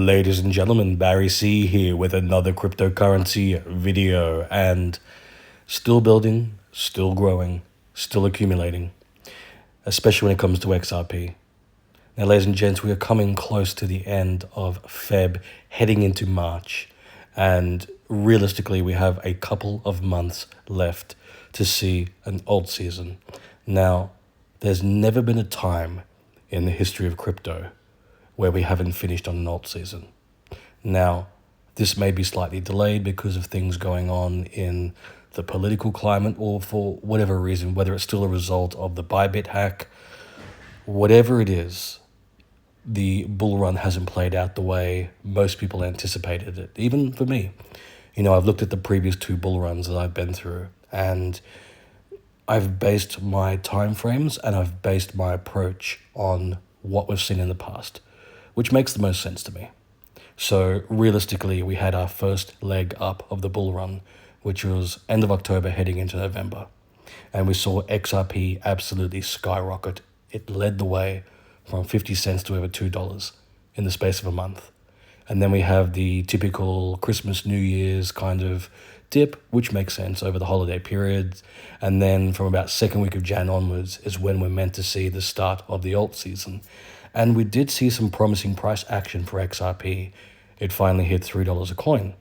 Ladies and gentlemen, Barry C here with another cryptocurrency video, and still building, still growing, still accumulating, especially when it comes to XRP. Now, ladies and gents, we are coming close to the end of Feb, heading into March, and realistically, we have a couple of months left to see an alt season. Now, there's never been a time in the history of crypto where we haven't finished on an alt season. Now, this may be slightly delayed because of things going on in the political climate or for whatever reason, whether it's still a result of the Bybit hack, whatever it is, the bull run hasn't played out the way most people anticipated it, even for me. I've looked at the previous two bull runs that I've been through, and I've based my timeframes and I've based my approach on what we've seen in the past, which makes the most sense to me. So realistically, we had our first leg up of the bull run, which was end of October heading into November. And we saw XRP absolutely skyrocket. It led the way from 50 cents to over $2 in the space of a month. And then we have the typical Christmas, New Year's kind of dip, which makes sense over the holiday period. And then from about second week of Jan onwards is when we're meant to see the start of the alt season. And we did see some promising price action for XRP. It finally hit $3 a coin.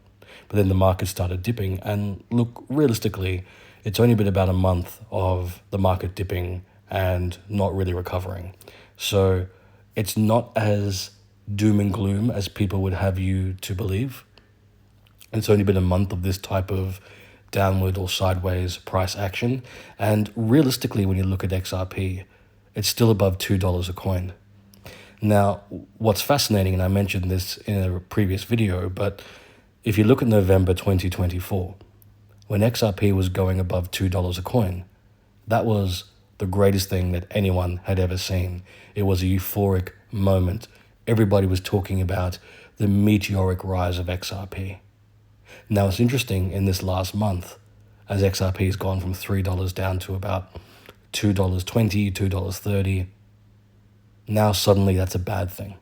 But then the market started dipping. And look, realistically, it's only been about a month of the market dipping and not really recovering. So it's not as doom and gloom as people would have you to believe. It's only been a month of this type of downward or sideways price action. And realistically, when you look at XRP, it's still above $2 a coin. Now, what's fascinating, and I mentioned this in a previous video, but if you look at November 2024, when XRP was going above $2 a coin, that was the greatest thing that anyone had ever seen. It was a euphoric moment. Everybody was talking about the meteoric rise of XRP. Now, it's interesting in this last month, as XRP has gone from $3 down to about $2.20, $2.30, now suddenly that's a bad thing.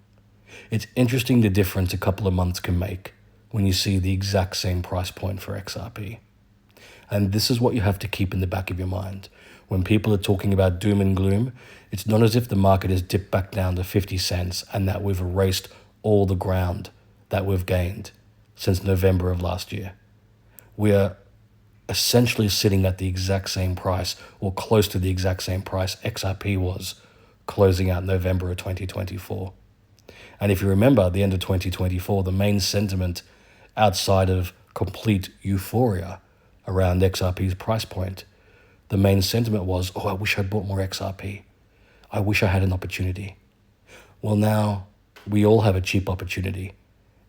It's interesting the difference a couple of months can make when you see the exact same price point for XRP. And this is what you have to keep in the back of your mind. When people are talking about doom and gloom, it's not as if the market has dipped back down to 50 cents and that we've erased all the ground that we've gained since November of last year. We are essentially sitting at the exact same price or close to the exact same price XRP was closing out November of 2024. And if you remember, at the end of 2024, the main sentiment outside of complete euphoria around XRP's price point, the main sentiment was, oh, I wish I'd bought more XRP. I wish I had an opportunity. Well, now we all have a cheap opportunity.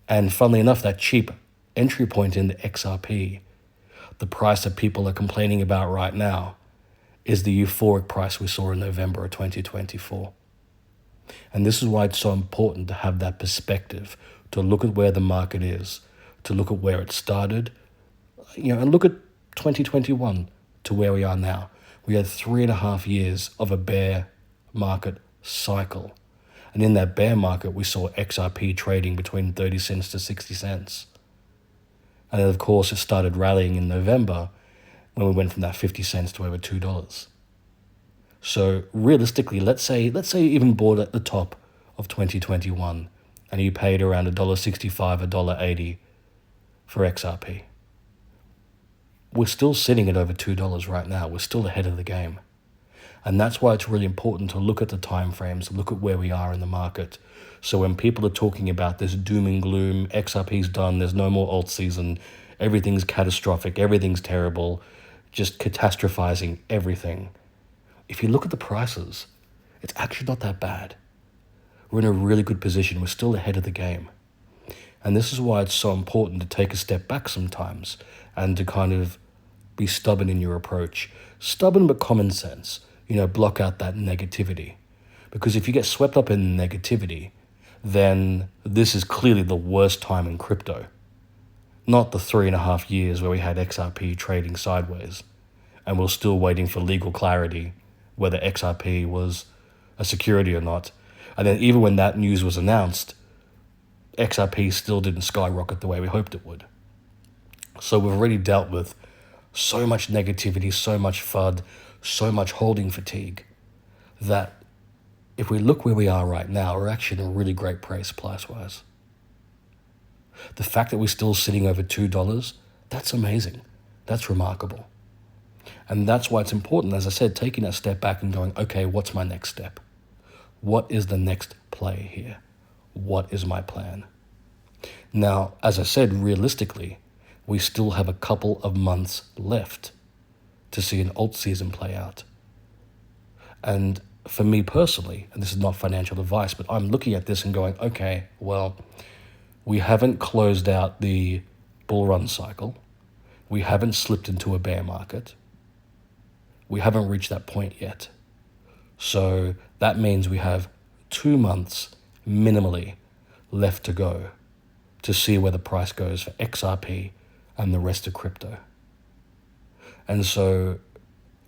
And funnily enough, that cheap entry point in the XRP, the price that people are complaining about right now, is the euphoric price we saw in November of 2024. And this is why it's so important to have that perspective, to look at where the market is, to look at where it started, and look at 2021 to where we are now. We had 3.5 years of a bear market cycle. And in that bear market, we saw XRP trading between 30 cents to 60 cents. And then, of course, it started rallying in November when we went from that 50 cents to over $2. So realistically, let's say you even bought at the top of 2021 and you paid around $1.65, $1.80 for XRP. We're still sitting at over $2 right now. We're still ahead of the game. And that's why it's really important to look at the time frames, look at where we are in the market. So when people are talking about this doom and gloom, XRP's done, there's no more alt season, everything's catastrophic, everything's terrible, just catastrophizing everything. If you look at the prices, it's actually not that bad. We're in a really good position. We're still ahead of the game. And this is why it's so important to take a step back sometimes and to kind of be stubborn in your approach. Stubborn but common sense. Block out that negativity. Because if you get swept up in negativity, then this is clearly the worst time in crypto. Not the 3.5 years where we had XRP trading sideways and we're still waiting for legal clarity whether XRP was a security or not. And then even when that news was announced, XRP still didn't skyrocket the way we hoped it would. So we've already dealt with so much negativity, so much FUD, so much holding fatigue, that if we look where we are right now, we're actually in a really great place price-wise. The fact that we're still sitting over $2, that's amazing. That's remarkable. And that's why it's important, as I said, taking that step back and going, okay, what's my next step? What is the next play here? What is my plan? Now, as I said, realistically, we still have a couple of months left to see an alt season play out. And for me personally, and this is not financial advice, but I'm looking at this and going, okay, well, we haven't closed out the bull run cycle. We haven't slipped into a bear market. We haven't reached that point yet. So that means we have 2 months minimally left to go to see where the price goes for XRP and the rest of crypto. And so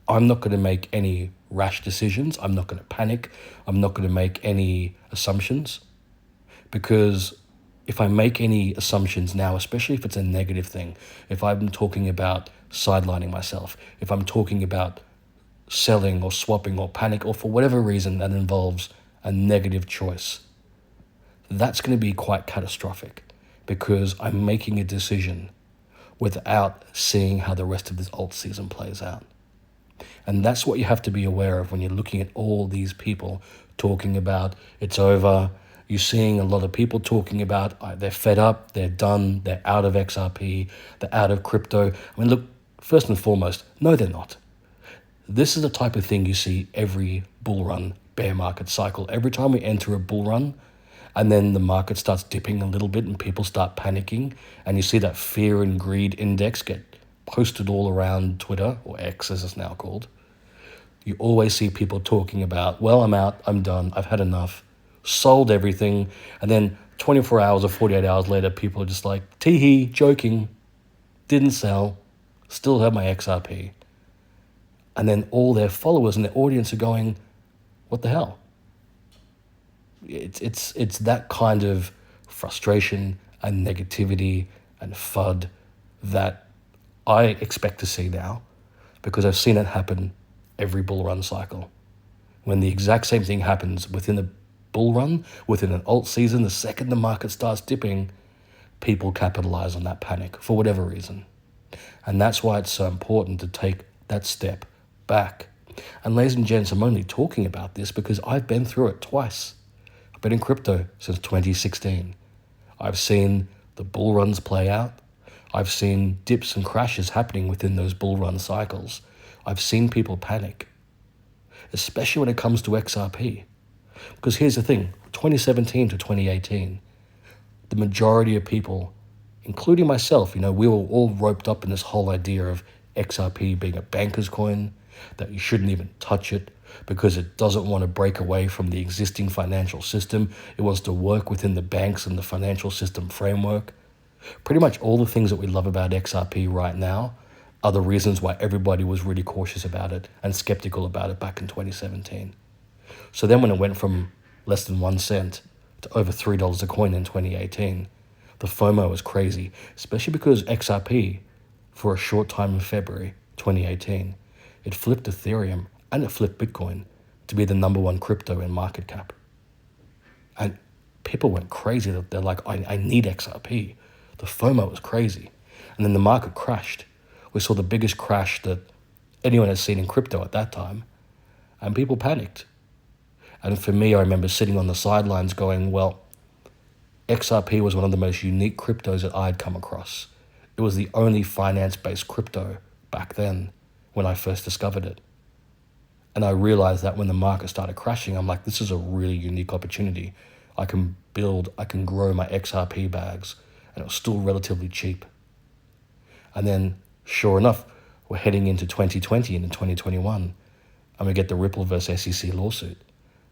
I'm not going to make any rash decisions. I'm not going to panic. I'm not going to make any assumptions, because if I make any assumptions now, especially if it's a negative thing, if I'm talking about sidelining myself, if I'm talking about selling or swapping or panic, or for whatever reason that involves a negative choice, that's going to be quite catastrophic, because I'm making a decision without seeing how the rest of this alt season plays out. And that's what you have to be aware of when you're looking at all these people talking about it's over. You're seeing a lot of people talking about they're fed up, they're done, they're out of XRP, they're out of crypto. I mean, look, first and foremost, no, they're not. This is the type of thing you see every bull run, bear market cycle. Every time we enter a bull run, and then the market starts dipping a little bit and people start panicking, and you see that fear and greed index get posted all around Twitter, or X as it's now called. You always see people talking about, well, I'm out, I'm done, I've had enough, sold everything. And then 24 hours or 48 hours later, people are just like, tee-hee, joking, didn't sell, still have my XRP. And then all their followers and their audience are going, what the hell? It's that kind of frustration and negativity and FUD that I expect to see now, because I've seen it happen every bull run cycle. When the exact same thing happens within a bull run, within an alt season, the second the market starts dipping, people capitalize on that panic for whatever reason. And that's why it's so important to take that step back. And ladies and gents, I'm only talking about this because I've been through it twice. I've been in crypto since 2016. I've seen the bull runs play out. I've seen dips and crashes happening within those bull run cycles. I've seen people panic, especially when it comes to XRP. Because here's the thing, 2017 to 2018, the majority of people, including myself, we were all roped up in this whole idea of XRP being a banker's coin, that you shouldn't even touch it because it doesn't want to break away from the existing financial system. It wants to work within the banks and the financial system framework. Pretty much all the things that we love about XRP right now are the reasons why everybody was really cautious about it and skeptical about it back in 2017. So then when it went from less than 1 cent to over $3 a coin in 2018, the FOMO was crazy, especially because XRP, for a short time in February 2018, it flipped Ethereum and it flipped Bitcoin to be the #1 crypto in market cap. And people went crazy. They're like, I need XRP. The FOMO was crazy. And then the market crashed. We saw the biggest crash that anyone has seen in crypto at that time. And people panicked. And for me, I remember sitting on the sidelines going, well, XRP was one of the most unique cryptos that I'd come across. It was the only finance-based crypto back then when I first discovered it. And I realized that when the market started crashing, I'm like, this is a really unique opportunity. I can grow my XRP bags, and it was still relatively cheap. And then, sure enough, we're heading into 2020 and in 2021, and we get the Ripple versus SEC lawsuit.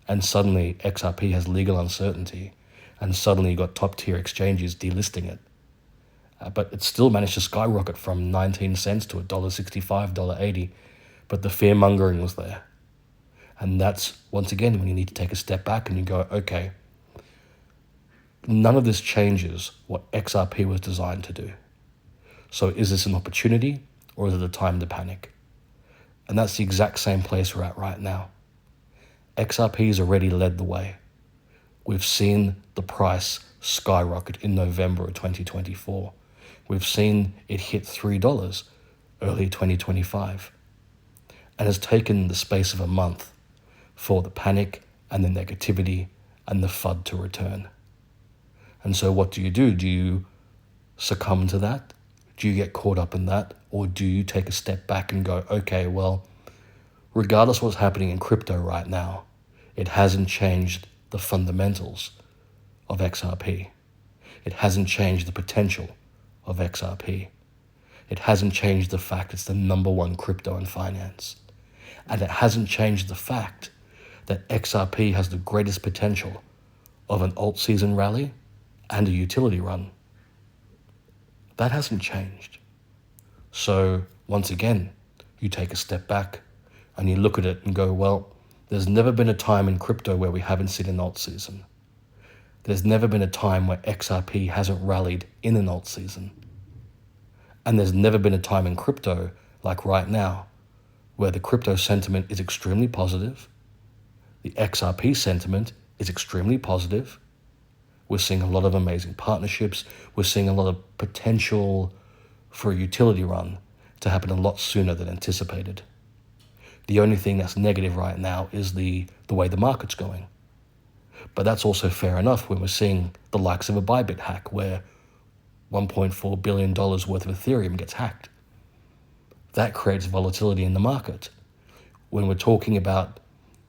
And suddenly XRP has legal uncertainty, and suddenly you got top-tier exchanges delisting it. But it still managed to skyrocket from 19 cents to $1.65, $1.80. But the fear-mongering was there. And that's, once again, when you need to take a step back and you go, okay, None of this changes what XRP was designed to do. So is this an opportunity or is it a time to panic? And that's the exact same place we're at right now. XRP has already led the way. We've seen the price skyrocket in November of 2024. We've seen it hit $3 early 2025. And it's taken the space of a month for the panic and the negativity and the FUD to return. And so what do? Do you succumb to that? Do you get caught up in that? Or do you take a step back and go, okay, well, regardless of what's happening in crypto right now, it hasn't changed the fundamentals of XRP. It hasn't changed the potential of XRP. It hasn't changed the fact it's the number one crypto in finance. And it hasn't changed the fact that XRP has the greatest potential of an alt season rally and a utility run. That hasn't changed. So once again, you take a step back and you look at it and go, well, there's never been a time in crypto where we haven't seen an alt season. There's never been a time where XRP hasn't rallied in an alt season. And there's never been a time in crypto, like right now, where the crypto sentiment is extremely positive, the XRP sentiment is extremely positive. We're seeing a lot of amazing partnerships. We're seeing a lot of potential for a utility run to happen a lot sooner than anticipated. The only thing that's negative right now is the way the market's going. But that's also fair enough when we're seeing the likes of a Bybit hack where $1.4 billion worth of Ethereum gets hacked. That creates volatility in the market. When we're talking about,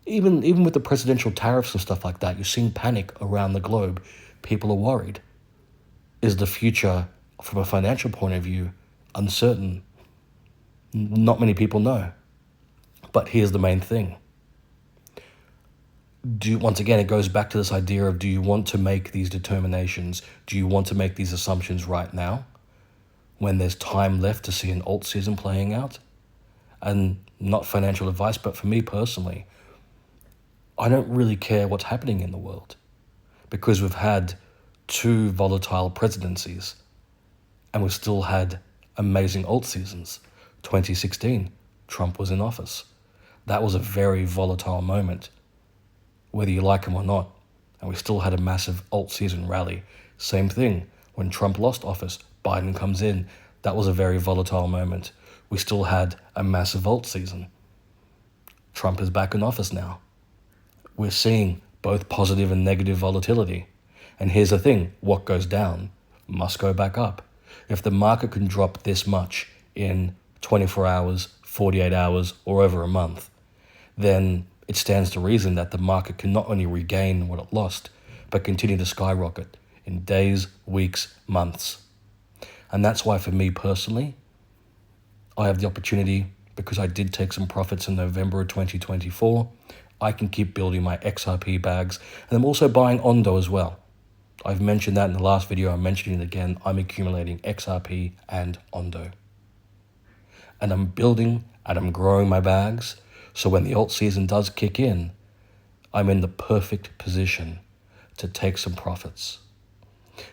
even with the presidential tariffs and stuff like that, you're seeing panic around the globe. People are worried. Is the future, from a financial point of view, uncertain? Not many people know. But here's the main thing. Once again, it goes back to this idea of, do you want to make these determinations? Do you want to make these assumptions right now when there's time left to see an alt season playing out? And not financial advice, but for me personally, I don't really care what's happening in the world because we've had 2 volatile presidencies and we've still had amazing alt seasons. 2016, Trump was in office. That was a very volatile moment, whether you like him or not. And we still had a massive alt season rally. Same thing, when Trump lost office, Biden comes in. That was a very volatile moment. We still had a massive alt season. Trump is back in office now. We're seeing both positive and negative volatility. And here's the thing, what goes down must go back up. If the market can drop this much in 24 hours, 48 hours, or over a month, then it stands to reason that the market can not only regain what it lost, but continue to skyrocket in days, weeks, months. And that's why for me personally, I have the opportunity, because I did take some profits in November of 2024, I can keep building my XRP bags. And I'm also buying Ondo as well. I've mentioned that in the last video, I'm mentioning it again. I'm accumulating XRP and Ondo. And I'm building and I'm growing my bags. So when the alt season does kick in, I'm in the perfect position to take some profits.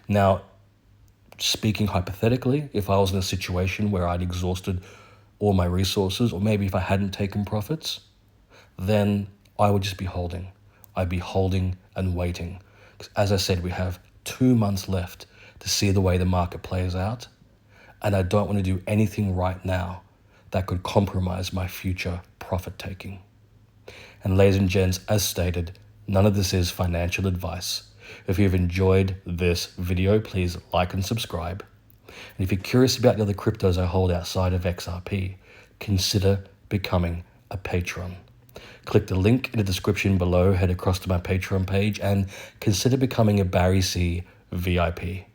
Now, speaking hypothetically, if I was in a situation where I'd exhausted all my resources, or maybe if I hadn't taken profits, then I would just be holding. I'd be holding and waiting. Because as I said, we have 2 months left to see the way the market plays out. And I don't want to do anything right now that could compromise my future profit taking. And ladies and gents, as stated, none of this is financial advice. If you've enjoyed this video, please like and subscribe. And if you're curious about the other cryptos I hold outside of XRP, consider becoming a patron. Click the link in the description below, head across to my Patreon page, and consider becoming a Barry C VIP.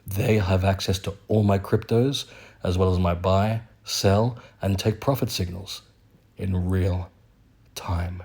There you'll have access to all my cryptos, as well as my buy, sell, and take profit signals in real time.